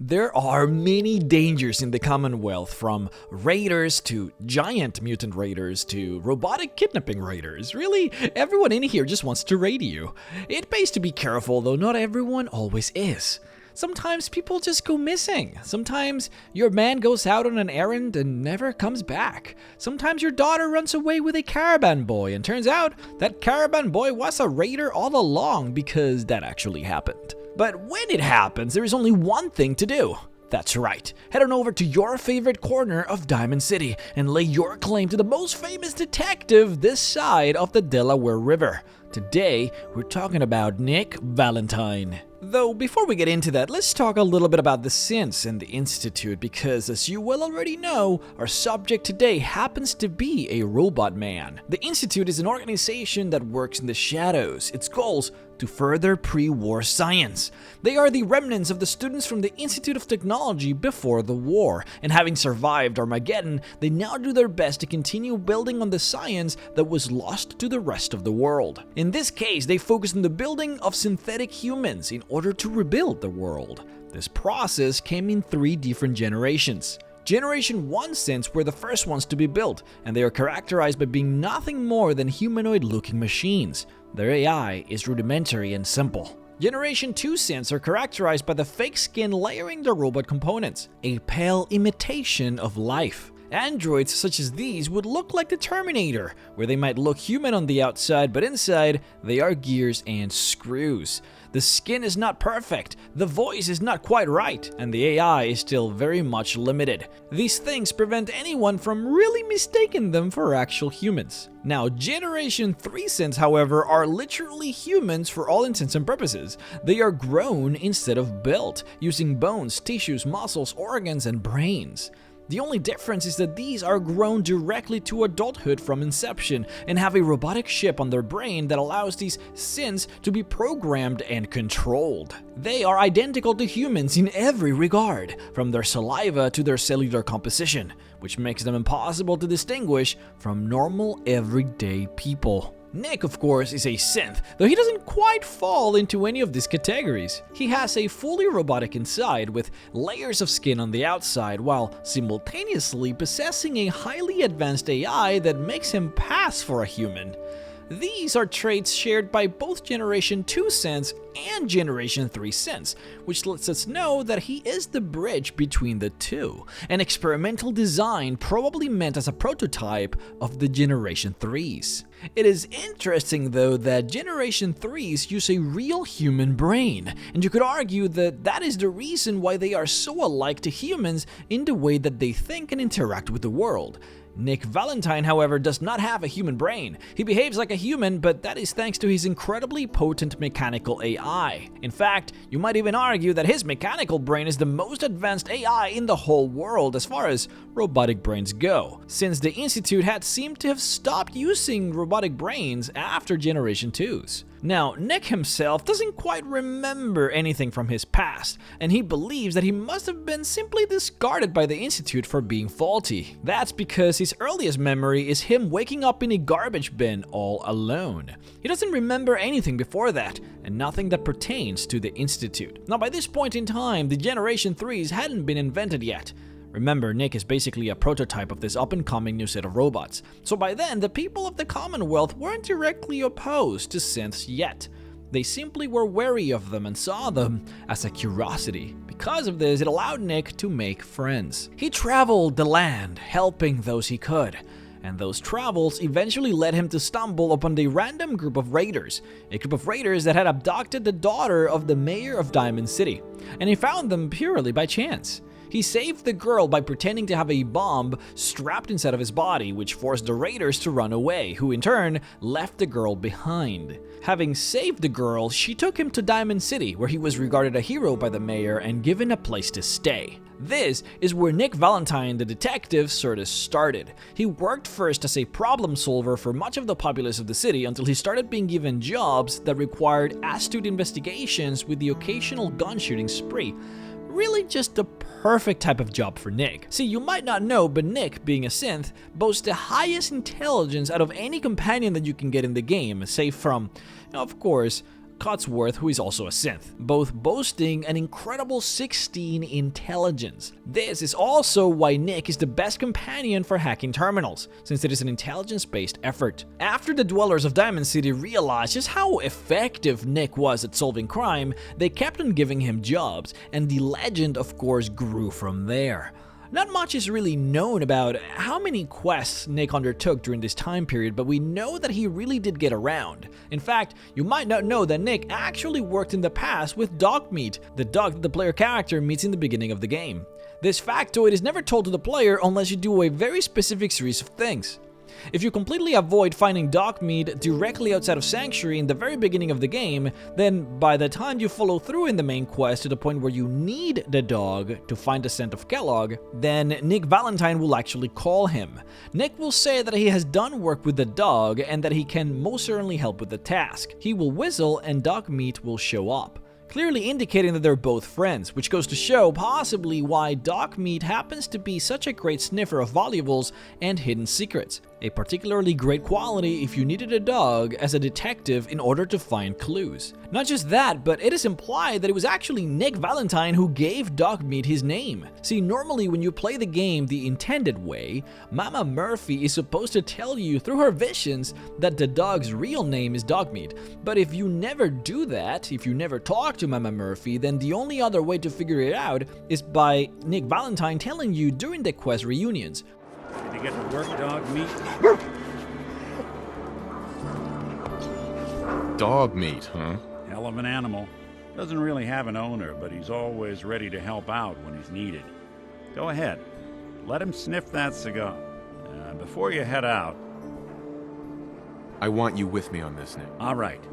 There are many dangers in the Commonwealth, from raiders to giant mutant raiders to robotic kidnapping raiders. Really, everyone in here just wants to raid you. It pays to be careful, though not everyone always is. Sometimes people just go missing. Sometimes your man goes out on an errand and never comes back. Sometimes your daughter runs away with a caravan boy and turns out that caravan boy was a raider all along, because that actually happened. But when it happens, there is only one thing to do. That's right, head on over to your favorite corner of Diamond City and lay your claim to the most famous detective this side of the Delaware River. Today, we're talking about Nick Valentine. Though before we get into that, let's talk a little bit about the synths and the Institute, because as you well already know, our subject today happens to be a robot man. The Institute is an organization that works in the shadows. Its goals to further pre-war science. They are the remnants of the students from the Institute of Technology before the war, and having survived Armageddon, they now do their best to continue building on the science that was lost to the rest of the world. In this case, they focus on the building of synthetic humans in order to rebuild the world. This process came in 3 different generations. Generation 1 synths were the first ones to be built, and they are characterized by being nothing more than humanoid-looking machines. Their AI is rudimentary and simple. Generation 2 synths are characterized by the fake skin layering the robot components, a pale imitation of life. Androids such as these would look like the Terminator, where they might look human on the outside, but inside they are gears and screws. The skin is not perfect, the voice is not quite right, and the AI is still very much limited. These things prevent anyone from really mistaking them for actual humans. Now, Generation 3 synths, however, are literally humans for all intents and purposes. They are grown instead of built, using bones, tissues, muscles, organs, and brains. The only difference is that these are grown directly to adulthood from inception and have a robotic chip on their brain that allows these synths to be programmed and controlled. They are identical to humans in every regard, from their saliva to their cellular composition, which makes them impossible to distinguish from normal everyday people. Nick, of course, is a synth, though he doesn't quite fall into any of these categories. He has a fully robotic inside with layers of skin on the outside, while simultaneously possessing a highly advanced AI that makes him pass for a human. These are traits shared by both Generation 2 synths and Generation 3 synths, which lets us know that he is the bridge between the two, an experimental design probably meant as a prototype of the Generation 3s. It is interesting, though, that Generation 3s use a real human brain, and you could argue that that is the reason why they are so alike to humans in the way that they think and interact with the world. Nick Valentine, however, does not have a human brain. He behaves like a human, but that is thanks to his incredibly potent mechanical AI. In fact, you might even argue that his mechanical brain is the most advanced AI in the whole world as far as robotic brains go, since the Institute had seemed to have stopped using robotic brains after Generation 2s. Now, Nick himself doesn't quite remember anything from his past, and he believes that he must have been simply discarded by the Institute for being faulty. That's because his earliest memory is him waking up in a garbage bin all alone. He doesn't remember anything before that, and nothing that pertains to the Institute. Now, by this point in time, the Generation 3s hadn't been invented yet. Remember, Nick is basically a prototype of this up-and-coming new set of robots, so by then, the people of the Commonwealth weren't directly opposed to synths yet. They simply were wary of them and saw them as a curiosity. Because of this, it allowed Nick to make friends. He traveled the land, helping those he could, and those travels eventually led him to stumble upon the random group of raiders, a group of raiders that had abducted the daughter of the mayor of Diamond City, and he found them purely by chance. He saved the girl by pretending to have a bomb strapped inside of his body, which forced the raiders to run away, who in turn left the girl behind. Having saved the girl, she took him to Diamond City, where he was regarded a hero by the mayor and given a place to stay. This is where Nick Valentine, the detective, sort of started. He worked first as a problem solver for much of the populace of the city until he started being given jobs that required astute investigations with the occasional gun shooting spree. Really just the perfect type of job for Nick. See, you might not know, but Nick, being a synth, boasts the highest intelligence out of any companion that you can get in the game, save from, of course, Codsworth, who is also a synth, both boasting an incredible 16 intelligence. This is also why Nick is the best companion for hacking terminals, since it is an intelligence-based effort. After the dwellers of Diamond City realized just how effective Nick was at solving crime, they kept on giving him jobs, and the legend of course grew from there. Not much is really known about how many quests Nick undertook during this time period, but we know that he really did get around. In fact, you might not know that Nick actually worked in the past with Dogmeat, the dog that the player character meets in the beginning of the game. This factoid is never told to the player unless you do a very specific series of things. If you completely avoid finding Dogmeat directly outside of Sanctuary in the very beginning of the game, then by the time you follow through in the main quest to the point where you need the dog to find the scent of Kellogg, then Nick Valentine will actually call him. Nick will say that he has done work with the dog and that he can most certainly help with the task. He will whistle and Dogmeat will show up, clearly indicating that they're both friends, which goes to show possibly why Dogmeat happens to be such a great sniffer of valuables and hidden secrets. A particularly great quality if you needed a dog as a detective in order to find clues. Not just that, but it is implied that it was actually Nick Valentine who gave Dogmeat his name. See, normally when you play the game the intended way, Mama Murphy is supposed to tell you through her visions that the dog's real name is Dogmeat. But if you never do that, if you never talk to Mama Murphy, then the only other way to figure it out is by Nick Valentine telling you during the quest reunions. Did you get to work, Dogmeat? Dogmeat, huh? Hell of an animal. Doesn't really have an owner, but he's always ready to help out when he's needed. Go ahead. Let him sniff that cigar. Before you head out... I want you with me on this, Nick. All right.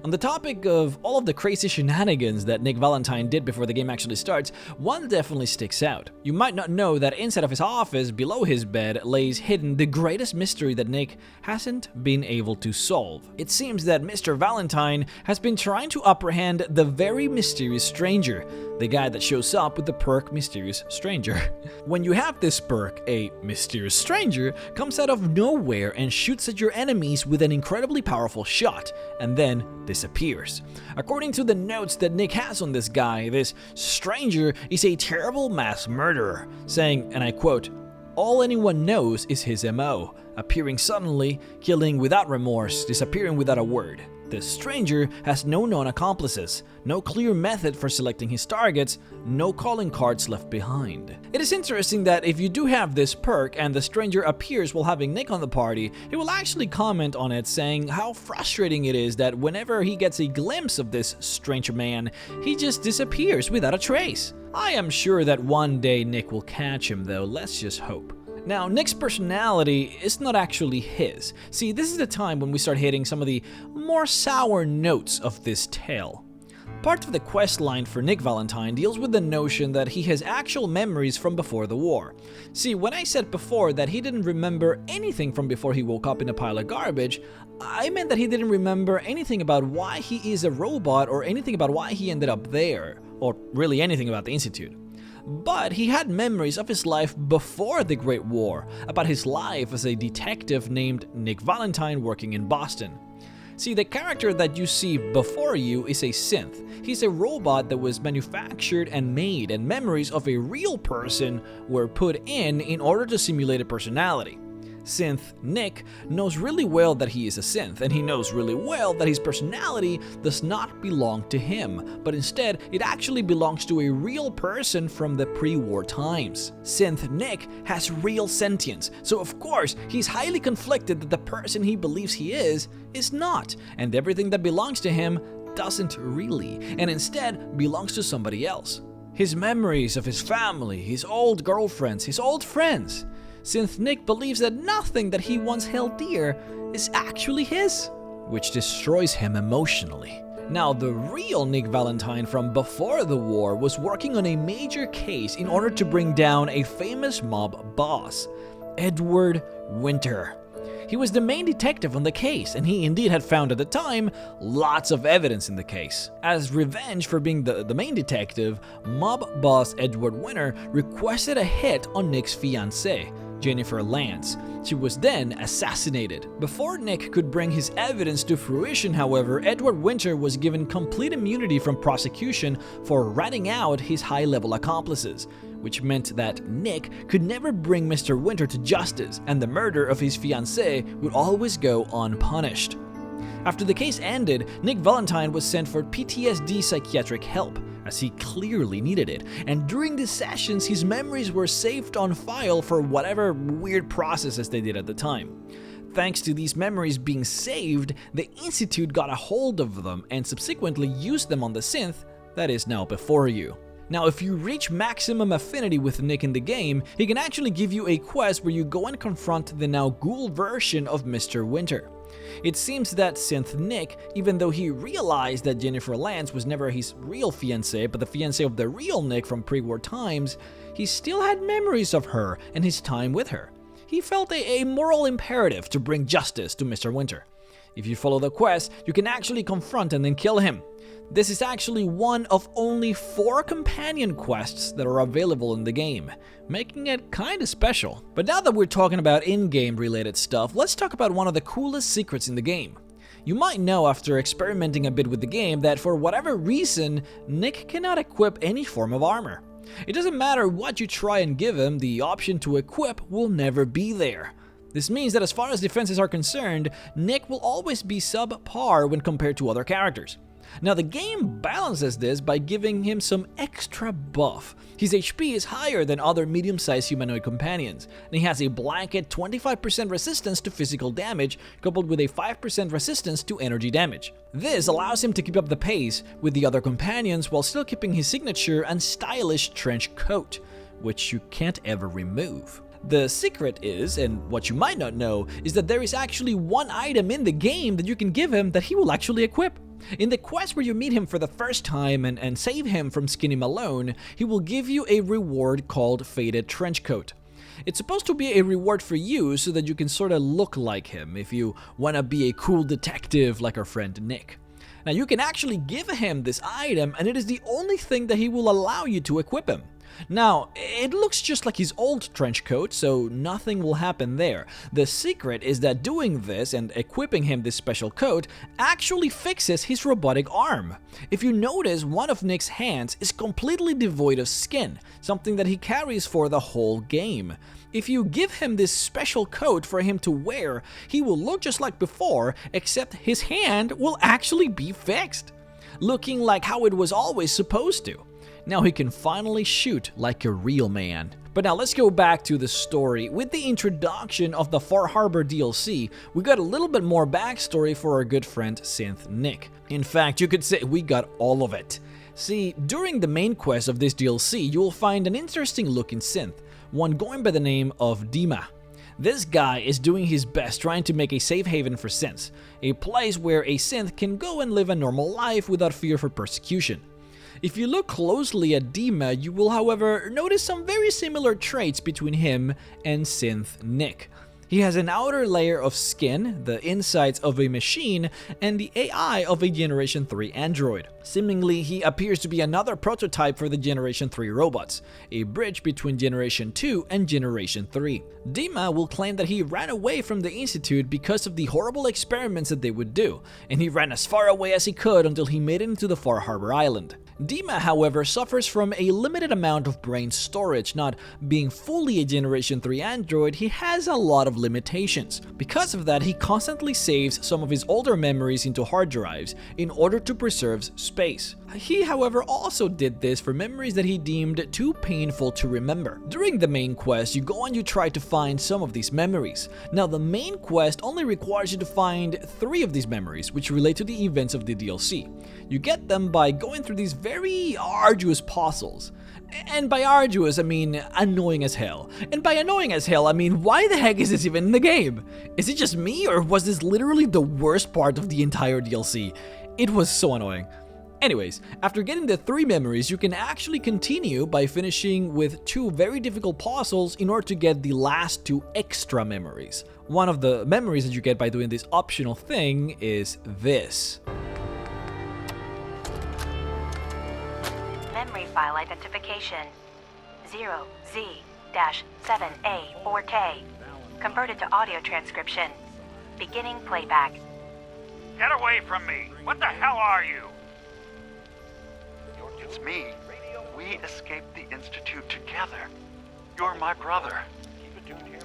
On the topic of all of the crazy shenanigans that Nick Valentine did before the game actually starts, one definitely sticks out. You might not know that inside of his office, below his bed, lays hidden the greatest mystery that Nick hasn't been able to solve. It seems that Mr. Valentine has been trying to apprehend the very mysterious stranger, the guy that shows up with the perk Mysterious Stranger. When you have this perk, a mysterious stranger comes out of nowhere and shoots at your enemies with an incredibly powerful shot, and then disappears. According to the notes that Nick has on this guy, this stranger is a terrible mass murderer, saying, and I quote, "All anyone knows is his MO, appearing suddenly, killing without remorse, disappearing without a word. The stranger has no known accomplices, no clear method for selecting his targets, no calling cards left behind." It is interesting that if you do have this perk and the stranger appears while having Nick on the party, he will actually comment on it, saying how frustrating it is that whenever he gets a glimpse of this strange man, he just disappears without a trace. I am sure that one day Nick will catch him though, let's just hope. Now, Nick's personality is not actually his. See, this is the time when we start hitting some of the more sour notes of this tale. Part of the quest line for Nick Valentine deals with the notion that he has actual memories from before the war. See, when I said before that he didn't remember anything from before he woke up in a pile of garbage, I meant that he didn't remember anything about why he is a robot or anything about why he ended up there, or really anything about the Institute. But he had memories of his life before the Great War, about his life as a detective named Nick Valentine working in Boston. See, the character that you see before you is a synth. He's a robot that was manufactured and made, and memories of a real person were put in order to simulate a personality. Synth Nick knows really well that he is a synth, and he knows really well that his personality does not belong to him, but instead it actually belongs to a real person from the pre-war times. Synth Nick has real sentience, so of course he's highly conflicted that the person he believes he is not, and everything that belongs to him doesn't really, and instead belongs to somebody else. His memories of his family, his old girlfriends, his old friends. Synth Nick believes that nothing that he once held dear is actually his, which destroys him emotionally. Now, the real Nick Valentine from before the war was working on a major case in order to bring down a famous mob boss, Edward Winter. He was the main detective on the case, and he indeed had found at the time lots of evidence in the case. As revenge for being the main detective, mob boss Edward Winter requested a hit on Nick's fiancée, Jennifer Lance. She was then assassinated. Before Nick could bring his evidence to fruition, however, Edward Winter was given complete immunity from prosecution for ratting out his high-level accomplices, which meant that Nick could never bring Mr. Winter to justice, and the murder of his fiancée would always go unpunished. After the case ended, Nick Valentine was sent for PTSD psychiatric help, as he clearly needed it, and during these sessions his memories were saved on file for whatever weird processes they did at the time. Thanks to these memories being saved, the Institute got a hold of them and subsequently used them on the synth that is now before you. Now, if you reach maximum affinity with Nick in the game, he can actually give you a quest where you go and confront the now ghoul version of Mr. Winter. It seems that Synth Nick, even though he realized that Jennifer Lance was never his real fiancée, but the fiancée of the real Nick from pre-war times, he still had memories of her and his time with her. He felt a moral imperative to bring justice to Mr. Winter. If you follow the quest, you can actually confront and then kill him. This is actually one of only 4 companion quests that are available in the game, making it kinda special. But now that we're talking about in-game related stuff, let's talk about one of the coolest secrets in the game. You might know after experimenting a bit with the game that for whatever reason, Nick cannot equip any form of armor. It doesn't matter what you try and give him, the option to equip will never be there. This means that as far as defenses are concerned, Nick will always be subpar when compared to other characters. Now the game balances this by giving him some extra buff. His HP is higher than other medium-sized humanoid companions, and he has a blanket 25% resistance to physical damage coupled with a 5% resistance to energy damage. This allows him to keep up the pace with the other companions while still keeping his signature and stylish trench coat, which you can't ever remove. The secret is, and what you might not know, is that there is actually one item in the game that you can give him that he will actually equip. In the quest where you meet him for the first time and save him from Skinny Malone, he will give you a reward called Faded Trenchcoat. It's supposed to be a reward for you so that you can sorta look like him if you wanna be a cool detective like our friend Nick. Now you can actually give him this item and it is the only thing that he will allow you to equip him. Now, it looks just like his old trench coat, so nothing will happen there. The secret is that doing this and equipping him this special coat actually fixes his robotic arm. If you notice, one of Nick's hands is completely devoid of skin, something that he carries for the whole game. If you give him this special coat for him to wear, he will look just like before, except his hand will actually be fixed, looking like how it was always supposed to. Now he can finally shoot like a real man. But now let's go back to the story. With the introduction of the Far Harbor DLC, we got a little bit more backstory for our good friend Synth Nick. In fact, you could say we got all of it. See, during the main quest of this DLC, you will find an interesting looking synth, one going by the name of Dima. This guy is doing his best trying to make a safe haven for synths, a place where a synth can go and live a normal life without fear for persecution. If you look closely at Dima, you will however notice some very similar traits between him and Synth Nick. He has an outer layer of skin, the insides of a machine, and the AI of a Generation 3 android. Seemingly, he appears to be another prototype for the Generation 3 robots, a bridge between Generation 2 and Generation 3. Dima will claim that he ran away from the Institute because of the horrible experiments that they would do, and he ran as far away as he could until he made it into the Far Harbor Island. Dima, however, suffers from a limited amount of brain storage. Not being fully a Generation 3 android, he has a lot of limitations. Because of that, he constantly saves some of his older memories into hard drives in order to preserve space. He, however, also did this for memories that he deemed too painful to remember. During the main quest, you go and you try to find some of these memories. Now, the main quest only requires you to find 3 of these memories, which relate to the events of the DLC. You get them by going through these very arduous puzzles. And by arduous, I mean annoying as hell. And by annoying as hell, I mean, why the heck is this even in the game? Is it just me, or was this literally the worst part of the entire DLC? It was so annoying. Anyways, after getting the 3 memories, you can actually continue by finishing with 2 very difficult puzzles in order to get the last 2 extra memories. One of the memories that you get by doing this optional thing is this. Memory file identification 0Z 7A4K. Converted to audio transcription. Beginning playback. Get away from me! What the hell are you? It's me. We escaped the Institute together. You're my brother.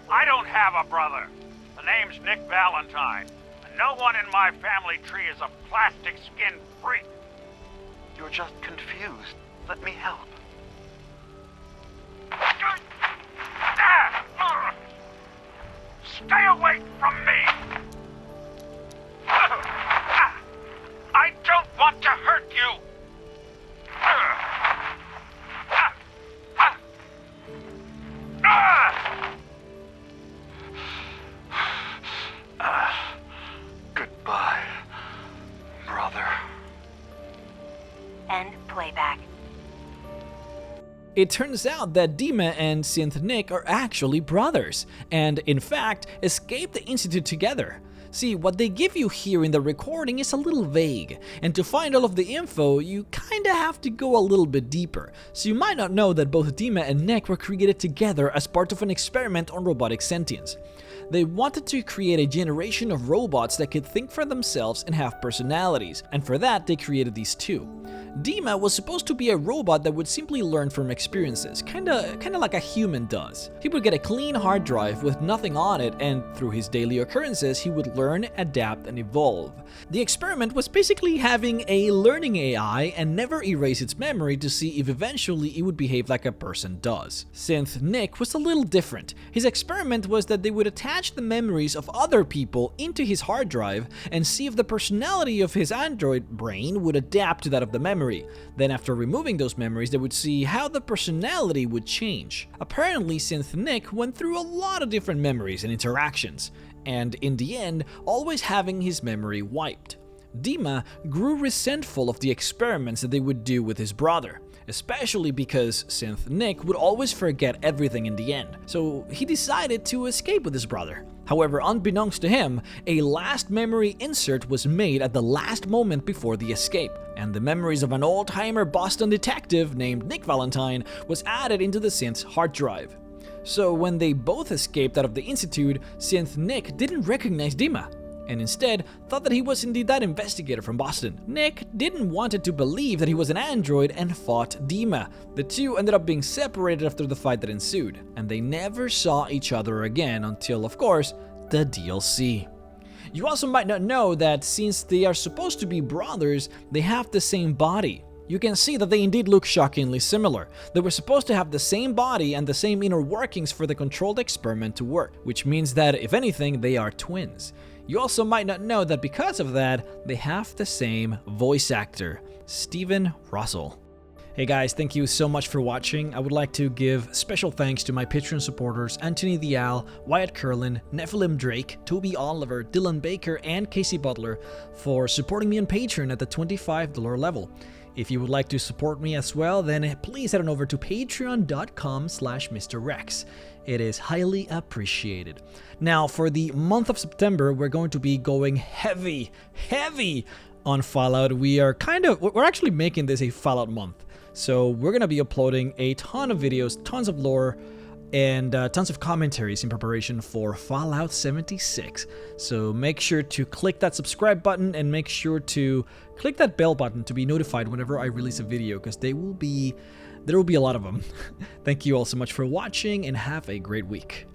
I don't have a brother. The name's Nick Valentine. And no one in my family tree is a plastic skin freak. You're just confused. Let me help. Stay away from me! I don't want to hurt you! Goodbye, brother. End playback. It turns out that Dima and Synth Nick are actually brothers, and in fact, escaped the Institute together. See, what they give you here in the recording is a little vague, and to find all of the info, you kinda have to go a little bit deeper. So you might not know that both Dima and Nick were created together as part of an experiment on robotic sentience. They wanted to create a generation of robots that could think for themselves and have personalities, and for that they created these two. Dima was supposed to be a robot that would simply learn from experiences, kinda like a human does. He would get a clean hard drive with nothing on it, and through his daily occurrences he would learn, adapt, and evolve. The experiment was basically having a learning AI and never erase its memory to see if eventually it would behave like a person does. Synth Nick was a little different. His experiment was that they would attach the memories of other people into his hard drive and see if the personality of his android brain would adapt to that of the memory. Then after removing those memories, they would see how the personality would change. Apparently, Synth Nick went through a lot of different memories and interactions, and in the end, always having his memory wiped. Dima grew resentful of the experiments that they would do with his brother, especially because Synth Nick would always forget everything in the end, so he decided to escape with his brother. However, unbeknownst to him, a last memory insert was made at the last moment before the escape, and the memories of an old-timer Boston detective named Nick Valentine was added into the synth's hard drive. So when they both escaped out of the Institute, Synth Nick didn't recognize Dima, and instead thought that he was indeed that investigator from Boston. Nick didn't want to believe that he was an android and fought Dima. The two ended up being separated after the fight that ensued, and they never saw each other again until, of course, the DLC. You also might not know that since they are supposed to be brothers, they have the same body. You can see that they indeed look shockingly similar. They were supposed to have the same body and the same inner workings for the controlled experiment to work, which means that, if anything, they are twins. You also might not know that because of that, they have the same voice actor, Steven Russell. Hey guys, thank you so much for watching. I would like to give special thanks to my Patreon supporters Anthony Dial, Wyatt Curlin, Nephilim Drake, Toby Oliver, Dylan Baker, and Casey Butler for supporting me on Patreon at the $25 level. If you would like to support me as well, then please head on over to patreon.com/MrRhexx. It is highly appreciated. Now, for the month of September, we're going to be going heavy on Fallout. We're actually making this a Fallout month. So we're going to be uploading a ton of videos, tons of lore, and tons of commentaries in preparation for Fallout 76. So make sure to click that subscribe button and make sure to click that bell button to be notified whenever I release a video, because there will be a lot of them. Thank you all so much for watching and have a great week.